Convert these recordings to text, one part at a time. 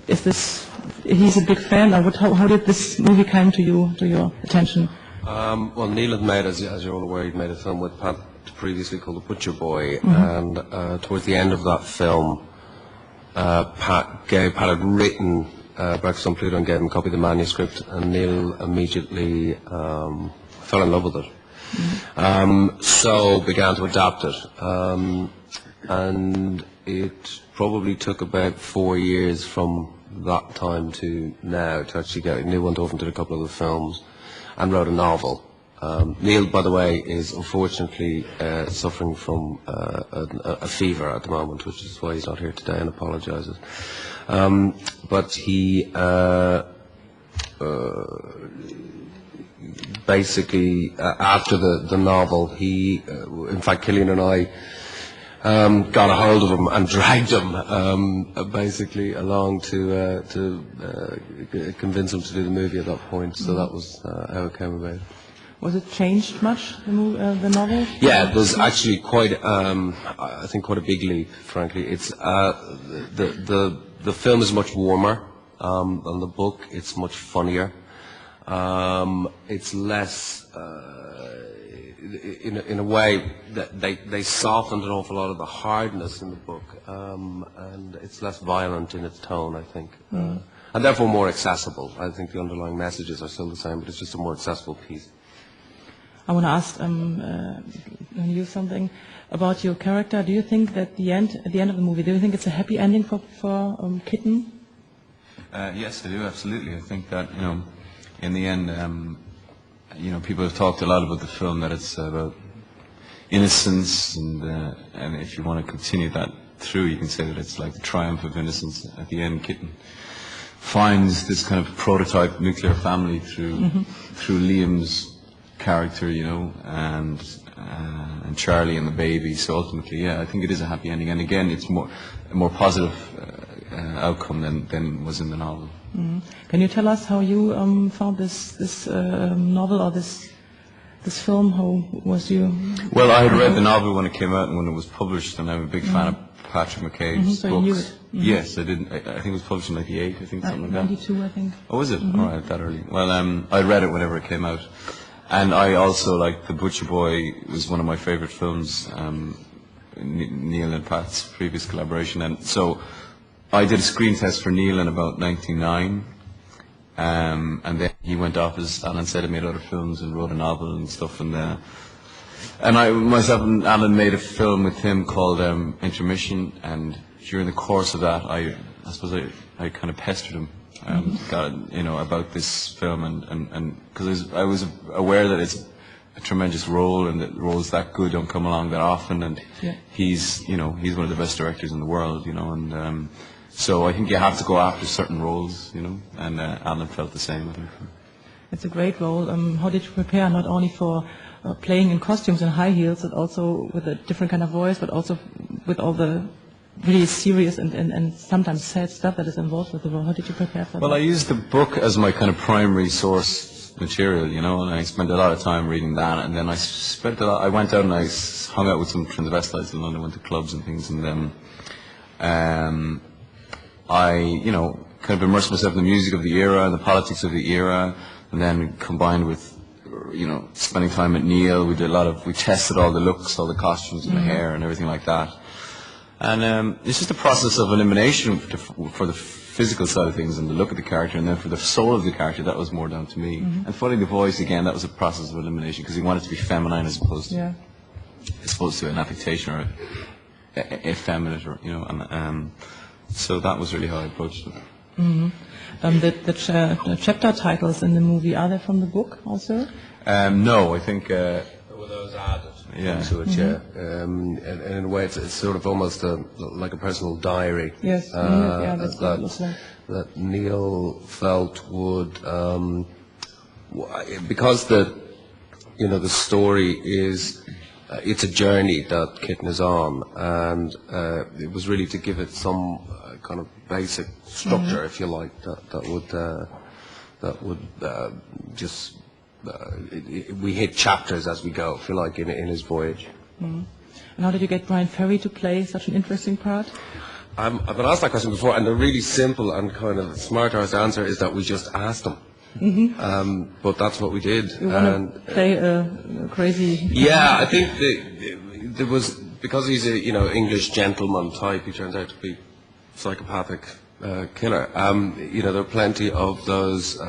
Is this, he's a big fan, or how did this movie come to you, to your attention? Well, Neil had made, as you're all aware, he'd made a film with Pat previously called The Butcher Boy, and towards the end of that film, Pat had written Breakfast on Pluto and gave him a copy of the manuscript, and Neil immediately fell in love with it. So began to adapt it, and it probably took about 4 years from that time to now to actually get it. Neil went off and did a couple of the films and wrote a novel. Neil, by the way, is unfortunately suffering from a fever at the moment, which is why he's not here today, and apologises. But he basically, after the novel, he, in fact, Cillian and I got a hold of him and dragged him basically along to convince him to do the movie at that point. So that was how it came about. Was it changed much, the novel? Yeah, there's actually quite, I think, quite a big leap. Frankly, it's the film is much warmer than the book. It's much funnier. It's less. In a way that they softened an awful lot of the hardness in the book, and it's less violent in its tone, I think, and therefore more accessible. I think the underlying messages are still the same, but it's just a more accessible piece. I want to ask you something about your character. Do you think that at the end of the movie, do you think it's a happy ending for Kitten? Yes, I do, absolutely. I think that, in the end, people have talked a lot about the film, that it's about innocence, and if you want to continue that through, you can say that it's like the triumph of innocence. At the end, Kitten finds this kind of prototype nuclear family through Liam's character, and Charlie and the baby. So ultimately, yeah, I think it is a happy ending. And again, it's a more positive outcome than was in the novel. Can you tell us how you found this novel or this film? How was you? Well, I had read the novel when it came out and when it was published, and I'm a big fan of Patrick McCabe's so books. you knew it. Yes, I did. I think it was published in '98. I think something like that. '92, I think. Oh, was it? All right, that early. Well, I read it whenever it came out, and I also like The Butcher Boy. It was one of my favorite films. Neil and Pat's previous collaboration, and so I did a screen test for Neil in about 1999, and then he went off, as Alan said, and made other films and wrote a novel and stuff, and myself and Alan made a film with him called Intermission, and during the course of that, I suppose I kind of pestered him, about this film, and because I was aware that it's a tremendous role, and that roles that good don't come along that often, and he's one of the best directors in the world, and so I think you have to go after certain roles, and Alan felt the same, I think. It's a great role. How did you prepare, not only for playing in costumes and high heels, but also with a different kind of voice, but also with all the really serious and sometimes sad stuff that is involved with the role? How did you prepare for that? Well, I used the book as my kind of primary source material, and I spent a lot of time reading that, and then I went out and I hung out with some transvestites in London, went to clubs and things, and then I, kind of immersed myself in the music of the era and the politics of the era, and then combined with, spending time at Neil, we tested all the looks, all the costumes and the hair and everything like that. And it's just a process of elimination for the physical side of things and the look of the character, and then for the soul of the character, that was more down to me. And finding the voice, again, that was a process of elimination, because he wanted to be feminine as opposed to an affectation or effeminate, or, so that was really how I approached it. The chapter titles in the movie, are they from the book also? No, I think... Well, those added to it, and in a way it's sort of almost like a personal diary. Yes, that's what it looks like. That Neil felt would, because the story is, it's a journey that Kitten is on, and it was really to give it some kind of basic structure, if you like, that would just we hit chapters as we go, if you like, in his voyage. And how did you get Brian Ferry to play such an interesting part? I've been asked that question before, and the really simple and kind of smart arse answer is that we just asked them. But that's what we did. You want to play a crazy... Yeah, I think there was, because he's a English gentleman type, he turns out to be psychopathic killer. There are plenty of those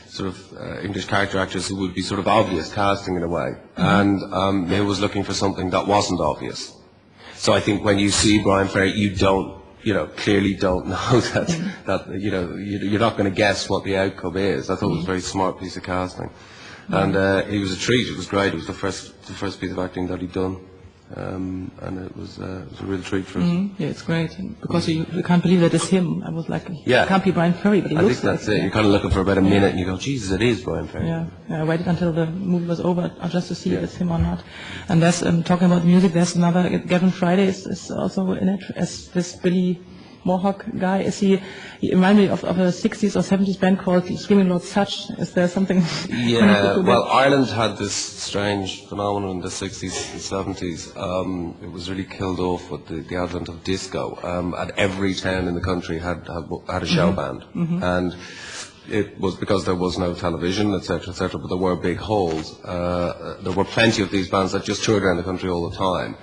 sort of English character actors who would be sort of obvious casting in a way, and they was looking for something that wasn't obvious. So I think when you see Brian Ferry, you clearly don't know that you're not going to guess what the outcome is. I thought it was a very smart piece of casting, and he was a treat. It was great. It was the first piece of acting that he'd done, and it was a real treat for us. Yeah, it's great because you can't believe that it's him. I was like, yeah, it can't be Brian Ferry, but he looks like. I think that's it. You're kind of looking for about a minute, and you go, Jesus, it is Brian Ferry. Yeah, I waited until the movie was over just to see if it's him or not. And there's talking about music. There's another Gavin Friday is also in it as this Billy Mohawk guy. He reminded me of a 60s or 70s band called Screaming Lord Sutch. Is there something? Yeah, well, Ireland had this strange phenomenon in the 60s and 70s. It was really killed off with the advent of disco. And every town in the country had a show band. And it was because there was no television, etc., but there were big halls. There were plenty of these bands that just toured around the country all the time.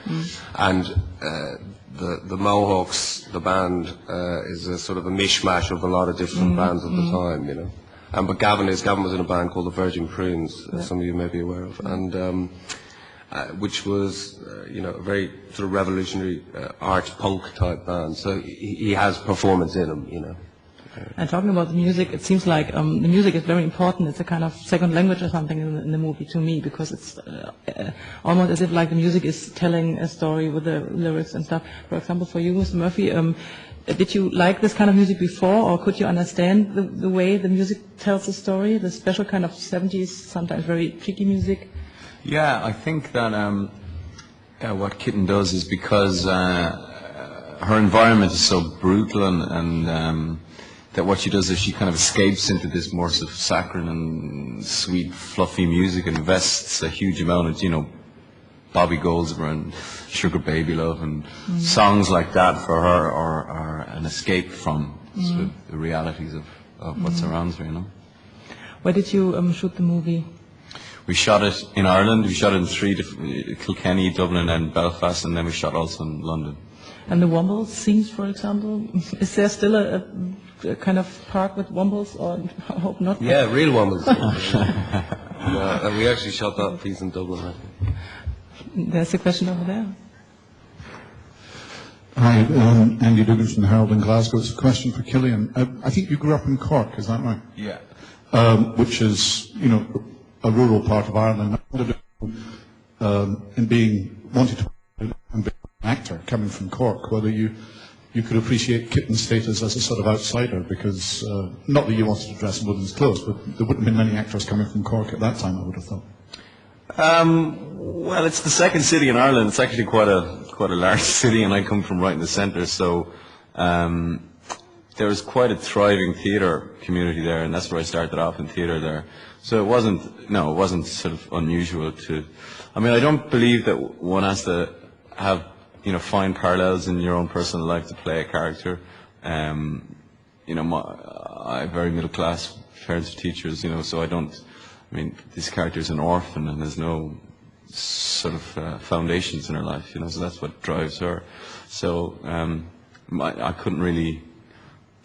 And the Mohawks, the band, is a sort of a mishmash of a lot of different bands at the time, but Gavin was in a band called the Virgin Prunes, some of you may be aware of, and which was, a very sort of revolutionary art punk type band. So he has performance in him, And talking about the music, it seems like the music is very important. It's a kind of second language or something in the movie to me, because it's almost as if like the music is telling a story with the lyrics and stuff. For example, for you, Mr. Murphy, did you like this kind of music before, or could you understand the way the music tells the story, the special kind of 70s, sometimes very tricky music? Yeah, I think that what Kitten does is because her environment is so brutal and that what she does is she kind of escapes into this more sort of saccharine and sweet, fluffy music, and invests a huge amount of, Bobby Goldsboro and Sugar Baby Love and songs like that for her are an escape from sort of the realities of what surrounds her, Where did you shoot the movie? We shot it in Ireland. We shot it in three different, Kilkenny, Dublin and Belfast, and then we shot also in London. And the Wombles scenes, for example, is there still a kind of park with Wombles, or I hope not? Yeah, real Wombles. And we actually shot that piece in Dublin, I think. There's a question over there. Hi, Andy Dugan from the Herald in Glasgow. It's a question for Cillian. I think you grew up in Cork, is that right? Yeah. Which is, a rural part of Ireland. In wanting to be an actor coming from Cork, whether you could appreciate Kitten's status as a sort of outsider, because not that you wanted to dress in women's clothes, but there wouldn't have been many actors coming from Cork at that time, I would have thought. Well, it's the second city in Ireland. It's actually quite a large city, and I come from right in the centre, so there was quite a thriving theatre community there, and that's where I started off in theatre there. So it wasn't sort of unusual to. I mean, I don't believe that one has to have find parallels in your own personal life to play a character. I have very middle class parents of teachers, so I don't. I mean, this character is an orphan and there's no sort of foundations in her life, so that's what drives her. So I couldn't really.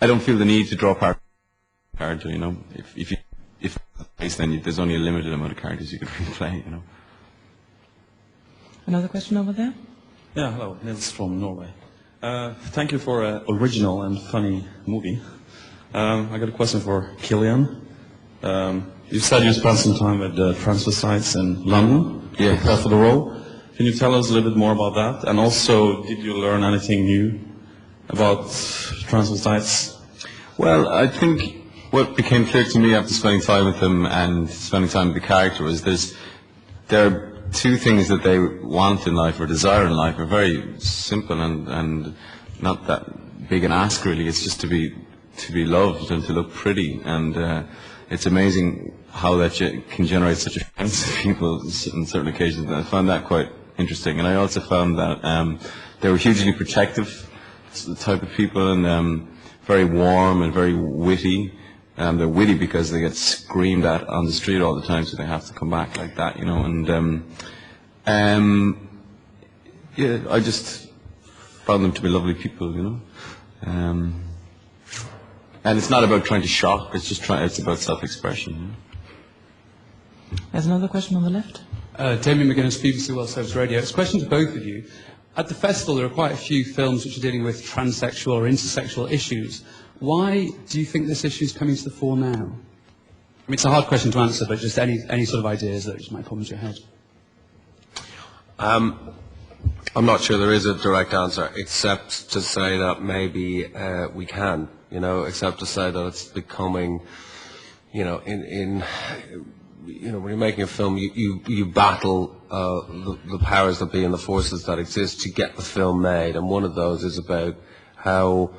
I don't feel the need to draw part character, If then there's only a limited amount of characters you could really play, Another question over there? Yeah, hello, Nils from Norway. Thank you for an original and funny movie. I got a question for Cillian. You said you spent some time with the transvestites in London to prepare for the role. Can you tell us a little bit more about that? And also, did you learn anything new about transvestites? Well, I think what became clear to me after spending time with them and spending time with the character was there are two things that they want in life or desire in life are very simple and not that big an ask really. It's just to be loved and to look pretty, and it's amazing how that can generate such offense to people on certain occasions. And I found that quite interesting, and I also found that they were hugely protective type of people, and very warm and very witty. They're witty because they get screamed at on the street all the time, so they have to come back like that, you know. And yeah, I just found them to be lovely people, you know. And it's not about trying to shock; it's about self-expression. You know? There's another question on the left. Damien McGuinness, BBC World Service Radio. It's a question to both of you. At the festival, there are quite a few films which are dealing with transsexual or intersexual issues. Why do you think this issue is coming to the fore now? I mean, it's a hard question to answer, but just any sort of ideas that just might pop into your head. I'm not sure there is a direct answer, except to say that maybe we can, you know, except to say that it's becoming, you know, you know, when you're making a film, you battle the powers that be and the forces that exist to get the film made, and one of those is about how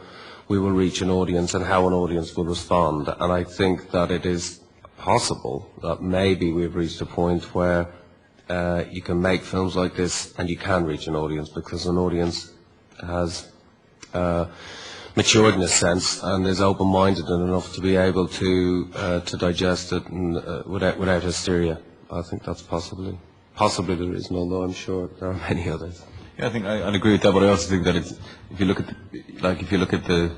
we will reach an audience and how an audience will respond. And I think that it is possible that maybe we've reached a point where you can make films like this and you can reach an audience, because an audience has matured in a sense and is open-minded enough to be able to digest it and, without hysteria. I think that's possibly the reason, although I'm sure there are many others. Yeah, I think I'd agree with that, but I also think that if you look at the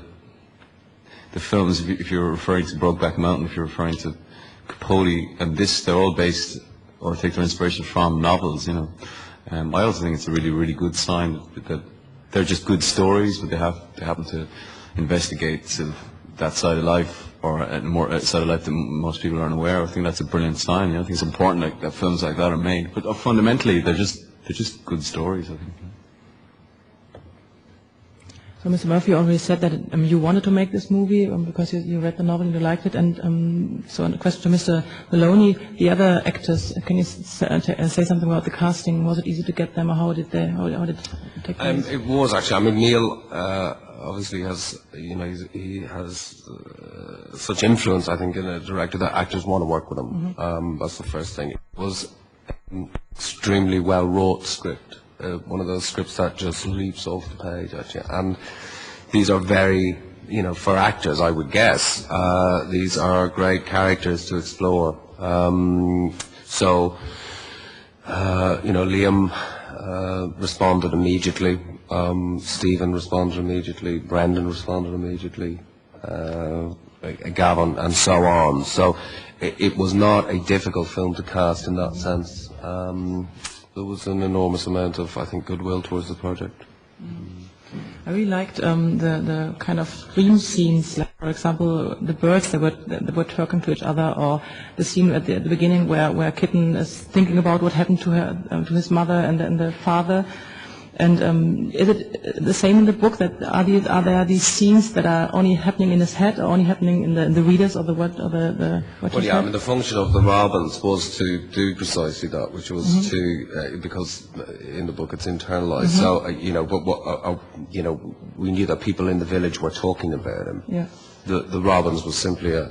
films, if you're referring to Brokeback Mountain, if you're referring to Capote, and they're all based or take their inspiration from novels, you know. I also think it's a really, really good sign that they're just good stories, but they happen to investigate sort of that side of life, or a side of life that most people aren't aware of. I think that's a brilliant sign. You know? I think it's important that films like that are made, but fundamentally they're just good stories, I think. So Mr. Murphy already said that you wanted to make this movie because you read the novel and you liked it. And so a question to Mr. Maloney, the other actors, can you say something about the casting? Was it easy to get them, or how did it take place? It was actually. I mean, Neil obviously has, you know, he has such influence, I think, in a director that actors want to work with him. Mm-hmm. That's the first thing. It was an extremely well wrote script. One of those scripts that just leaps off the page, actually. And these are very, you know, for actors, I would guess, these are great characters to explore. So, you know, Liam responded immediately, Stephen responded immediately, Brendan responded immediately, Gavin, and so on. So it was not a difficult film to cast in that sense. There was an enormous amount of, I think, goodwill towards the project. I really liked the kind of dream scenes, like, for example, the birds that were talking to each other, or the scene at the beginning where Kitten is thinking about what happened to her, to his mother and the father. And is it the same in the book? That are there these scenes that are only happening in his head, or only happening in the readers, or the what Well, yeah, I mean, the function of the Robins was to do precisely that, which was to because in the book it's internalized. So you know, you know, we knew that people in the village were talking about him. Yeah. The Robins was simply a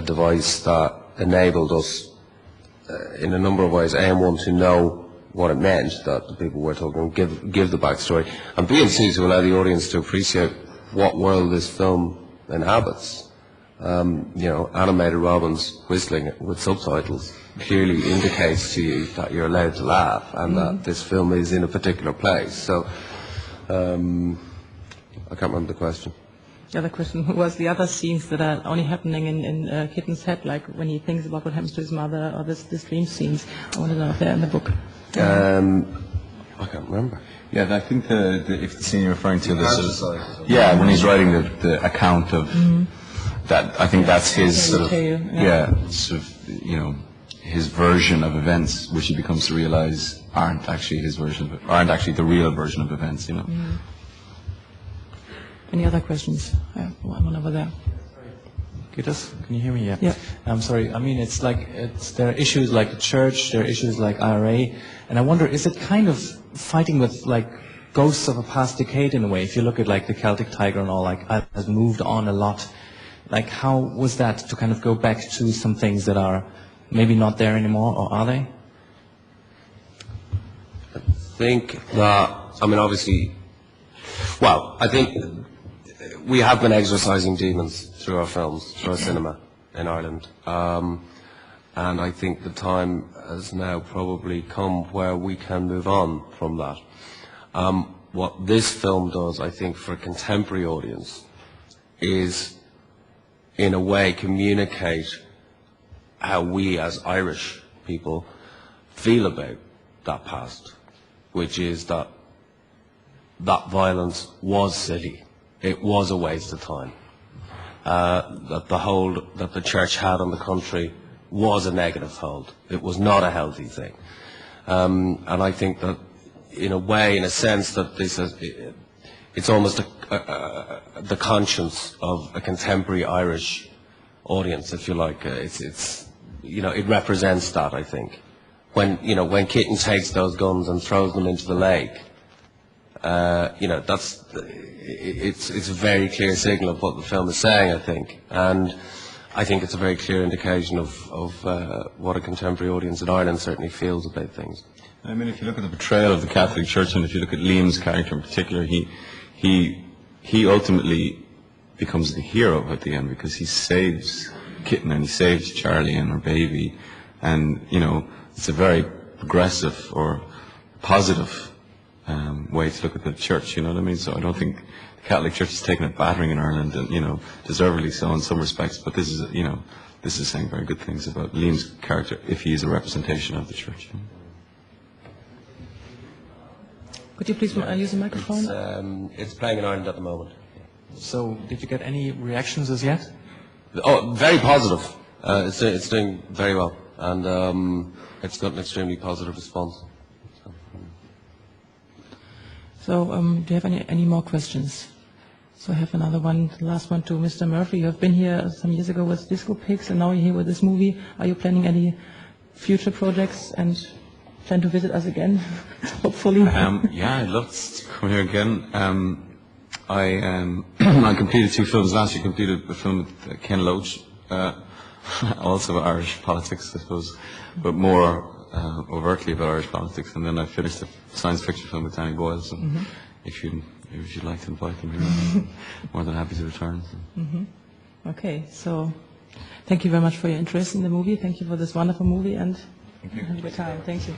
device that enabled us in a number of ways. A1 to know what it meant that the people were talking, give the backstory, and B&C to allow the audience to appreciate what world this film inhabits. You know, animated robins whistling with subtitles clearly indicates to you that you're allowed to laugh and that this film is in a particular place. So, I can't remember the question. The other question was the other scenes that are only happening in Kitten's head, like when he thinks about what happens to his mother, or this dream scenes. I want to know if they're in the book. I can't remember. Yeah, I think if the scene you're referring to, yeah, when he's writing the account of that, I think that's his sort of sort of, you know, his version of events, which he becomes to realize aren't actually his version, aren't actually the real version of events, you know. Any other questions? One over there. Can you hear me? Yeah. Yeah. I'm sorry. I mean, there are issues like the church, there are issues like IRA, and I wonder, is it kind of fighting with like ghosts of a past decade in a way? If you look at like the Celtic Tiger and all, like has moved on a lot. Like, how was that to kind of go back to some things that are maybe not there anymore, or are they? I think that, I mean, obviously, Well, I think we have been exorcising demons through our films, through our cinema in Ireland. And I think the time has now probably come where we can move on from that. What this film does, I think, for a contemporary audience is, in a way, communicate how we as Irish people feel about that past, which is that violence was silly. It was a waste of time. That the hold that the church had on the country was a negative hold. It was not a healthy thing. And I think that, in a way, in a sense, that this is, it's almost the conscience of a contemporary Irish audience, if you like. It represents that, I think. When Kitten takes those guns and throws them into the lake, it's a very clear signal of what the film is saying, I think. And I think it's a very clear indication of what a contemporary audience in Ireland certainly feels about things. I mean, if you look at the portrayal of the Catholic Church, and if you look at Liam's character in particular, he ultimately becomes the hero at the end, because he saves Kitten and he saves Charlie and her baby, and it's a very progressive or positive way to look at the church. You know what I mean? So I don't think the Catholic Church has taken a battering in Ireland, and deservedly so in some respects. But this is saying very good things about Liam's character if he is a representation of the church. Could you please use the microphone? It's playing in Ireland at the moment. So, did you get any reactions as yet? Oh, very positive. It's doing very well, and it's got an extremely positive response. So, do you have any more questions? So I have another one, the last one to Mr. Murphy. You have been here some years ago with Disco Pigs, and now you're here with this movie. Are you planning any future projects and plan to visit us again, hopefully? Yeah, I'd love to come here again. I completed 2 films last year. Completed a film with Ken Loach, also about Irish politics, I suppose, but more overtly about Irish politics. And then I finished a science fiction film with Danny Boyle. So if you'd like to invite them here, I'm more than happy to return. So. Okay, so thank you very much for your interest in the movie. Thank you for this wonderful movie, and have a good time. Thank you.